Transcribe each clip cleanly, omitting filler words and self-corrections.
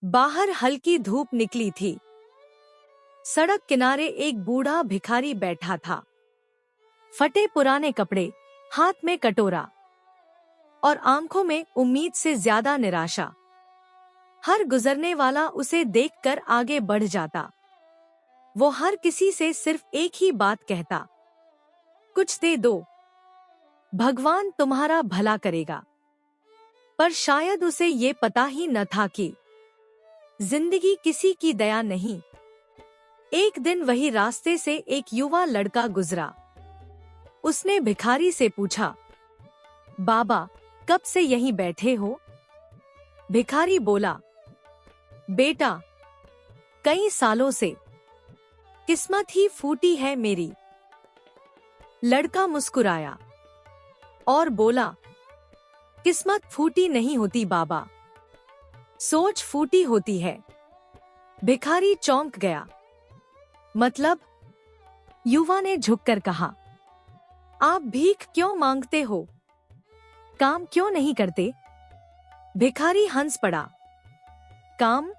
बाहर हल्की धूप निकली थी। सड़क किनारे एक बूढ़ा भिखारी बैठा था। फटे पुराने कपड़े, हाथ में कटोरा और आंखों में उम्मीद से ज्यादा निराशा। हर गुजरने वाला उसे देखकर आगे बढ़ जाता। वो हर किसी से सिर्फ एक ही बात कहता, कुछ दे दो, भगवान तुम्हारा भला करेगा। पर शायद उसे ये पता ही न था कि जिंदगी किसी की दया नहीं। एक दिन वही रास्ते से एक युवा लड़का गुजरा। उसने भिखारी से पूछा, बाबा, कब से यहीं बैठे हो? भिखारी बोला, बेटा, कई सालों से। किस्मत ही फूटी है मेरी। लड़का मुस्कुराया और बोला, किस्मत फूटी नहीं होती बाबा, सोच फूटी होती है। भिखारी चौंक गया। मतलब? युवा ने झुककर कहा, आप भीख क्यों मांगते हो? काम क्यों नहीं करते? भिखारी हंस पड़ा। काम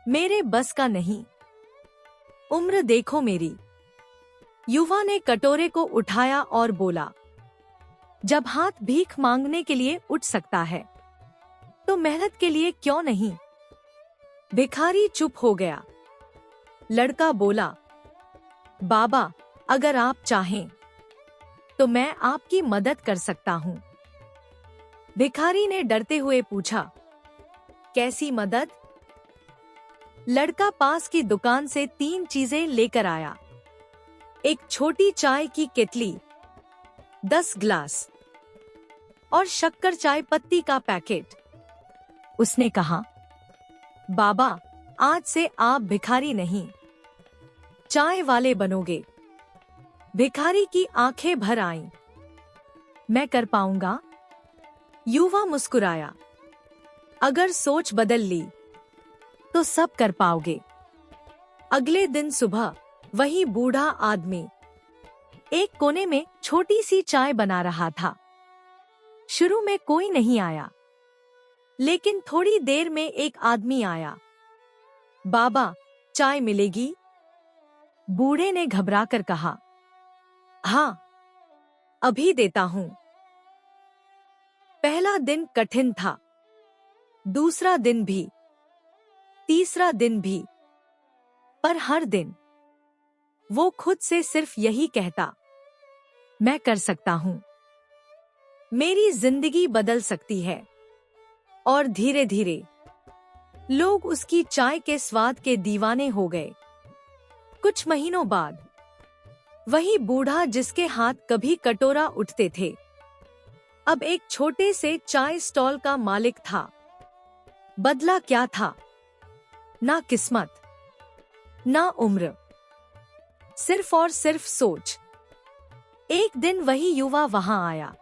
मेरे बस का नहीं। उम्र देखो मेरी। युवा ने कटोरे को उठाया और बोला, जब हाथ भीख मांगने के लिए उठ सकता है तो मेहनत के लिए क्यों नहीं? भिखारी चुप हो गया। लड़का बोला, बाबा, अगर आप चाहें तो मैं आपकी मदद कर सकता हूं। भिखारी ने डरते हुए पूछा, कैसी मदद? लड़का पास की दुकान से 3 चीजें लेकर आया। एक छोटी चाय की केतली, 10 ग्लास और शक्कर चाय पत्ती का पैकेट। उसने कहा, बाबा, आज से आप भिखारी नहीं, चाय वाले बनोगे। भिखारी की आंखें भर आईं। मैं कर पाऊंगा? युवा मुस्कुराया। अगर सोच बदल ली तो सब कर पाओगे। अगले दिन सुबह वही बूढ़ा आदमी एक कोने में छोटी सी चाय बना रहा था। शुरू में कोई नहीं आया, लेकिन थोड़ी देर में एक आदमी आया। बाबा, चाय मिलेगी? बूढ़े ने घबराकर कहा, हाँ, अभी देता हूं। पहला दिन कठिन था, दूसरा दिन भी, तीसरा दिन भी, पर हर दिन वो खुद से सिर्फ यही कहता, मैं कर सकता हूं, मेरी जिंदगी बदल सकती है। और धीरे धीरे लोग उसकी चाय के स्वाद के दीवाने हो गए। कुछ महीनों बाद वही बूढ़ा जिसके हाथ कभी कटोरा उठते थे, अब एक छोटे से चाय स्टॉल का मालिक था। बदला क्या था? ना किस्मत, ना उम्र, सिर्फ और सिर्फ सोच। एक दिन वही युवा वहां आया।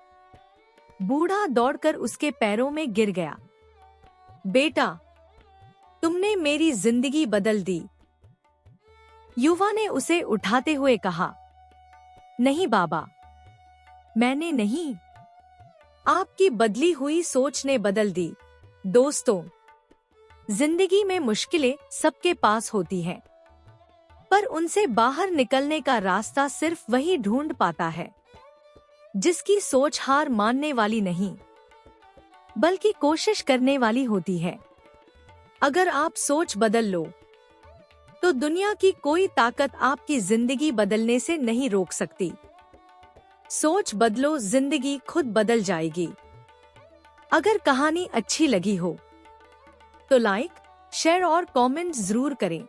बूढ़ा दौड़कर उसके पैरों में गिर गया। बेटा, तुमने मेरी जिंदगी बदल दी। युवा ने उसे उठाते हुए कहा, नहीं बाबा, मैंने नहीं, आपकी बदली हुई सोच ने बदल दी। दोस्तों, जिंदगी में मुश्किलें सबके पास होती हैं, पर उनसे बाहर निकलने का रास्ता सिर्फ वही ढूंढ पाता है जिसकी सोच हार मानने वाली नहीं, बल्कि कोशिश करने वाली होती है। अगर आप सोच बदल लो तो दुनिया की कोई ताकत आपकी जिंदगी बदलने से नहीं रोक सकती। सोच बदलो, जिंदगी खुद बदल जाएगी। अगर कहानी अच्छी लगी हो तो लाइक, शेयर और कमेंट जरूर करें।